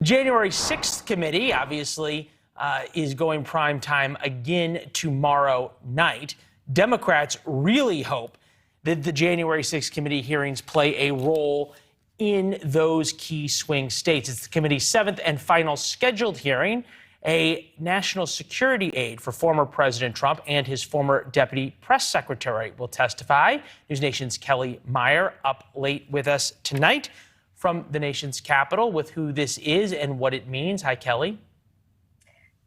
January 6th committee obviously is going prime time again tomorrow night. Democrats really hope that the January 6th committee hearings play a role in those key swing states. It's the committee's seventh and final scheduled hearing. A national security aide for former President Trump and his former deputy press secretary will testify. NewsNation's Kelly Meyer up late with us tonight from the nation's capital with who this is and what it means. Hi, Kelly.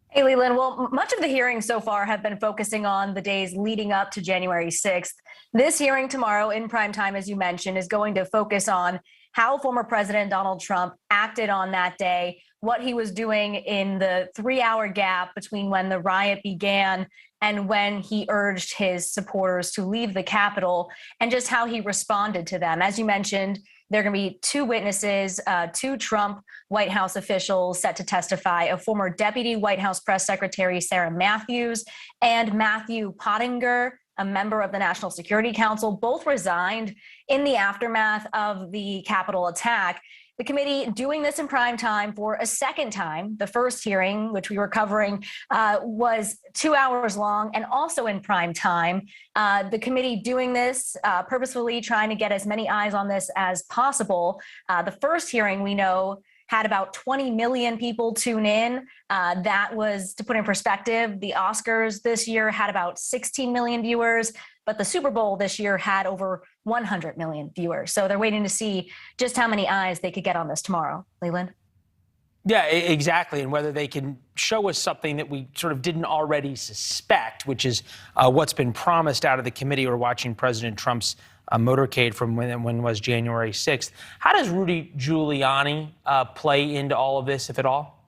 Hey, Leland. Well, much of the hearings so far have been focusing on the days leading up to January 6th. This hearing tomorrow in prime time, as you mentioned, is going to focus on how former President Donald Trump acted on that day, what he was doing in the 3-hour gap between when the riot began and when he urged his supporters to leave the Capitol, and just how he responded to them. As you mentioned, there are going to be two witnesses, two Trump White House officials set to testify, a former deputy White House press secretary, Sarah Matthews, and Matthew Pottinger, a member of the National Security Council. Both resigned in the aftermath of the Capitol attack. The committee doing this in prime time for a second time. The first hearing, which we were covering, was 2 hours long and also in prime time. The committee doing this purposefully trying to get as many eyes on this as possible. The first hearing, we know, had about 20 million people tune in. That was, to put in perspective, the Oscars this year had about 16 million viewers, but the Super Bowl this year had over 100 million viewers. So they're waiting to see just how many eyes they could get on this tomorrow. Leland? Yeah, exactly. And whether they can show us something that we sort of didn't already suspect, which is what's been promised out of the committee. We're watching President Trump's motorcade from when was January 6th. How does Rudy Giuliani play into all of this, if at all?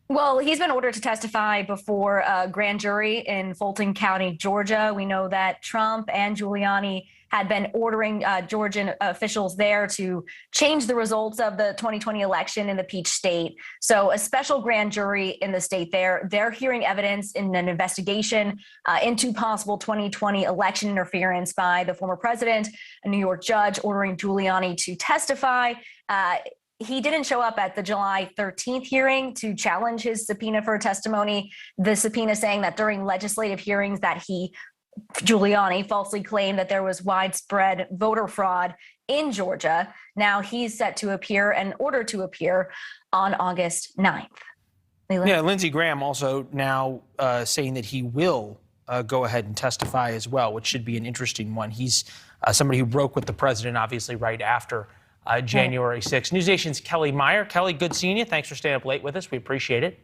Well, he's been ordered to testify before a grand jury in Fulton County, Georgia. We know that Trump and Giuliani had been ordering Georgian officials there to change the results of the 2020 election in the Peach State. So a special grand jury in the state there, they're hearing evidence in an investigation into possible 2020 election interference by the former president, a New York judge ordering Giuliani to testify. He didn't show up at the July 13th hearing to challenge his subpoena for testimony. The subpoena saying that during legislative hearings that Giuliani falsely claimed that there was widespread voter fraud in Georgia. Now he's set to appear and ordered to appear on August 9th. Leland? Yeah, Lindsey Graham also now saying that he will go ahead and testify as well, which should be an interesting one. He's somebody who broke with the president, obviously, right after January 6th. NewsNation's Kelly Meyer. Kelly, good seeing you. Thanks for staying up late with us. We appreciate it.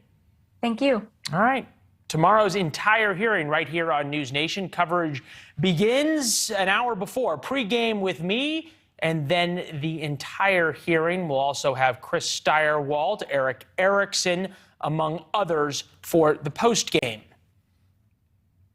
Thank you. All right. Tomorrow's entire hearing right here on News Nation. Coverage begins an hour before. Pre-game with me, and then the entire hearing. We'll also have Chris Steyerwalt, Eric Erickson, among others, for the post-game.